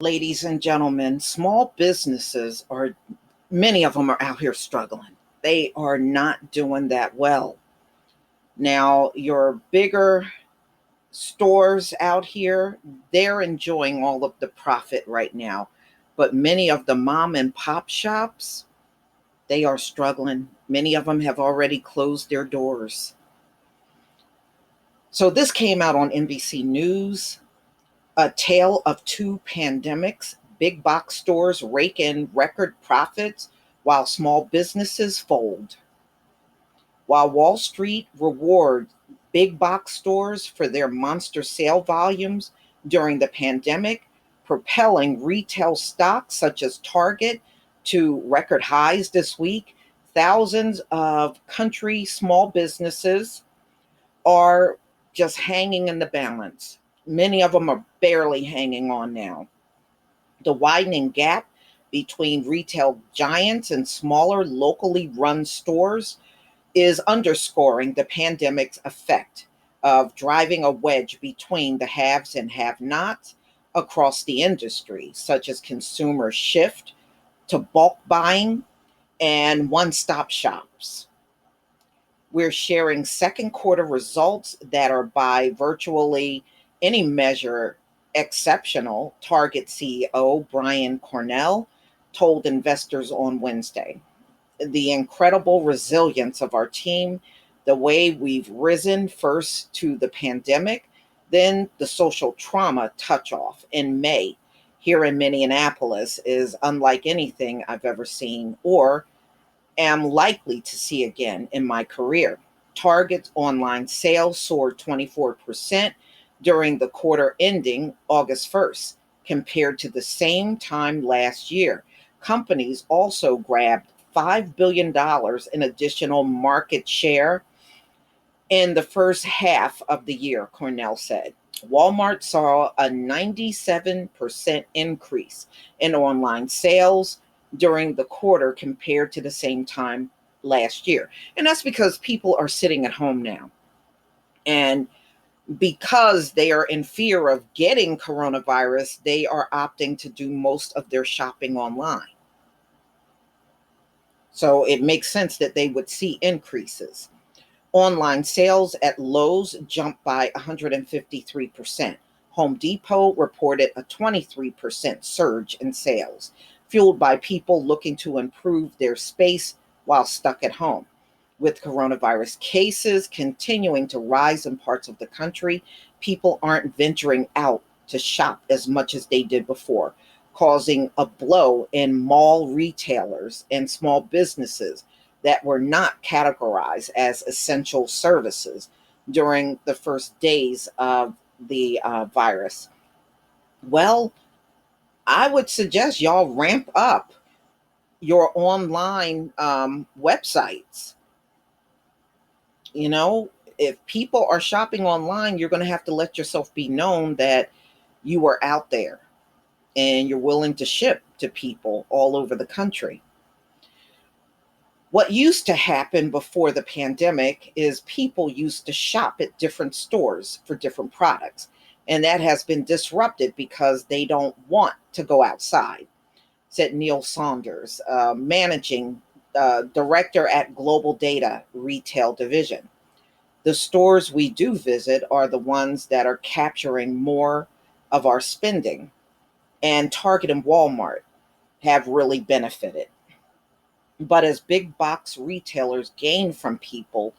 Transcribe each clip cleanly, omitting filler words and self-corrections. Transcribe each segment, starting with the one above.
Ladies and gentlemen, small businesses are, many of them are out here struggling. They are not doing that well. Now, your bigger stores out here, they're enjoying all of the profit right now. But many of the mom and pop shops, they are struggling. Many of them have already closed their doors. So, this came out on NBC News. A tale of two pandemics. Big box stores rake in record profits while small businesses fold. While Wall Street rewards big box stores for their monster sale volumes during the pandemic, propelling retail stocks such as Target to record highs this week, thousands of country small businesses are just hanging in the balance. Many of them are barely hanging on now. The widening gap between retail giants and smaller locally run stores is underscoring the pandemic's effect of driving a wedge between the haves and have nots across the industry, such as consumer shift to bulk buying and one stop shops. We're sharing second quarter results that are by virtually any measure exceptional, Target CEO Brian Cornell told investors on Wednesday. The incredible resilience of our team, the way we've risen first to the pandemic, then the social trauma touch off in May here in Minneapolis is unlike anything I've ever seen or am likely to see again in my career. Target's online sales soared 24% during the quarter ending August 1st compared to the same time last year. Companies also grabbed $5 billion in additional market share in the first half of the year, Cornell said. Walmart saw a 97% increase in online sales during the quarter compared to the same time last year. And that's because people are sitting at home now. And because they are in fear of getting coronavirus, they are opting to do most of their shopping online. So it makes sense that they would see increases. Online sales at Lowe's jumped by 153%. Home Depot reported a 23% surge in sales, fueled by people looking to improve their space while stuck at home. With coronavirus cases continuing to rise in parts of the country, people aren't venturing out to shop as much as they did before, causing a blow in mall retailers and small businesses that were not categorized as essential services during the first days of the virus. Well, I would suggest y'all ramp up your online websites. You know, if people are shopping online, you're going to have to let yourself be known that you are out there and you're willing to ship to people all over the country. What used to happen before the pandemic is people used to shop at different stores for different products. And that has been disrupted because they don't want to go outside, said Neil Saunders, managing director at Global Data Retail Division. The stores we do visit are the ones that are capturing more of our spending, and Target and Walmart have really benefited. But as big box retailers gain from people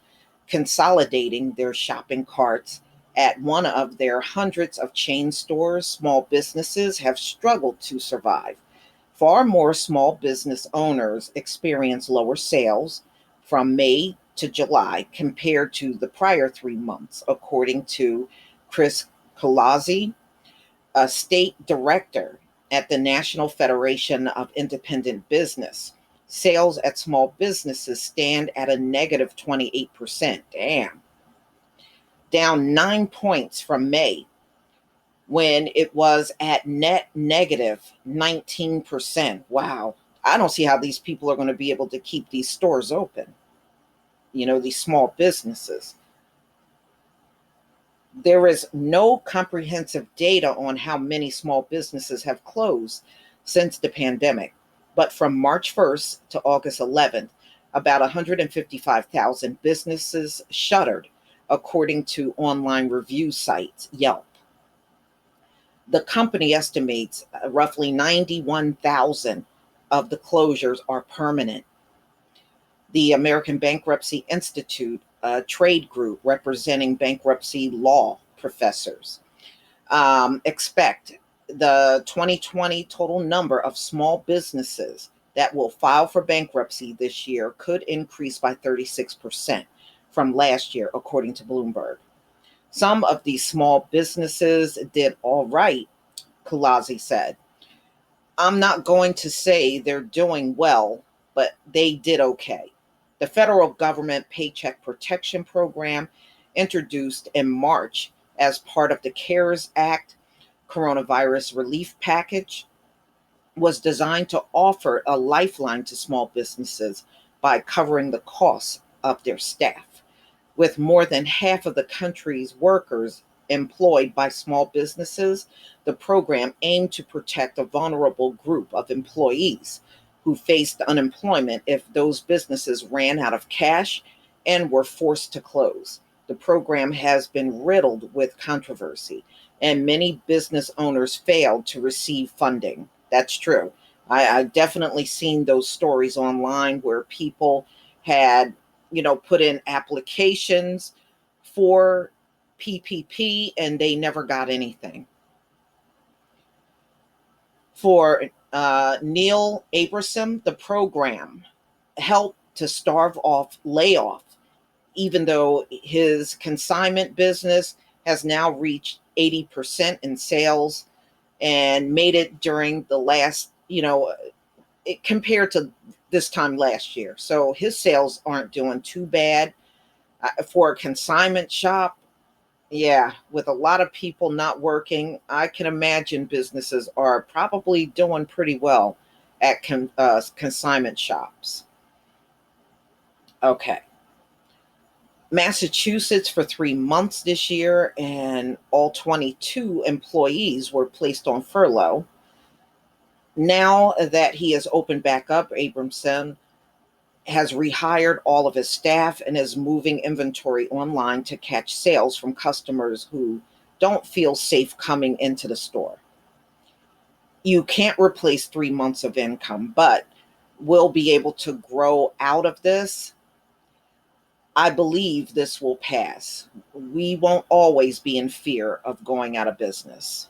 consolidating their shopping carts at one of their hundreds of chain stores, small businesses have struggled to survive. Far more small business owners experience lower sales from May to July compared to the prior 3 months, according to Chris Colazzi, a state director at the National Federation of Independent Business. Sales at small businesses stand at a negative 28%. Damn. Down 9 points from May when it was at net negative 19%. Wow. I don't see how these people are going to be able to keep these stores open, these small businesses. There is no comprehensive data on how many small businesses have closed since the pandemic, but from March 1st to August 11th, about 155,000 businesses shuttered, according to online review site Yelp. The company estimates roughly 91,000 of the closures are permanent. The American Bankruptcy Institute, a trade group representing bankruptcy law professors, expect the 2020 total number of small businesses that will file for bankruptcy this year could increase by 36% from last year, according to Bloomberg. Some of these small businesses did all right, Kulazi said. I'm not going to say they're doing well, but they did okay. The federal government Paycheck Protection Program, introduced in March as part of the CARES Act coronavirus relief package, was designed to offer a lifeline to small businesses by covering the costs of their staff. With more than half of the country's workers employed by small businesses, the program aimed to protect a vulnerable group of employees who faced unemployment if those businesses ran out of cash and were forced to close. The program has been riddled with controversy, and many business owners failed to receive funding. That's true. I've definitely seen those stories online where people had, put in applications for PPP and they never got anything. For Neil Abrasom, the program helped to starve off layoff, even though his consignment business has now reached 80% in sales and made it during the last, compared to this time last year. So his sales aren't doing too bad. For a consignment shop, yeah, with a lot of people not working, I can imagine businesses are probably doing pretty well at consignment shops. Okay. Massachusetts for 3 months this year, and all 22 employees were placed on furlough. Now that he has opened back up, Abramson has rehired all of his staff and is moving inventory online to catch sales from customers who don't feel safe coming into the store. You can't replace 3 months of income, but we'll be able to grow out of this. I believe this will pass. We won't always be in fear of going out of business.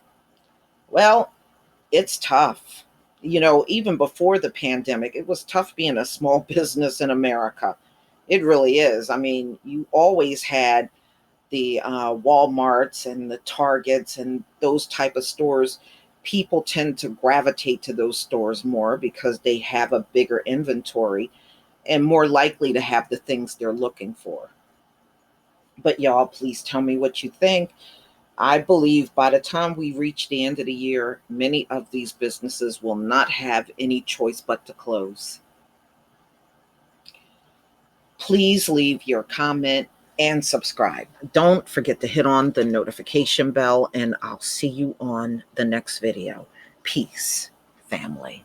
Well, it's tough. Even before the pandemic, it was tough being a small business in America. It really is. I mean, you always had the Walmarts and the Targets and those type of stores. People tend to gravitate to those stores more because they have a bigger inventory and more likely to have the things they're looking for. But y'all, please tell me what you think. I believe by the time we reach the end of the year, many of these businesses will not have any choice but to close. Please leave your comment and subscribe. Don't forget to hit on the notification bell, and I'll see you on the next video. Peace, family.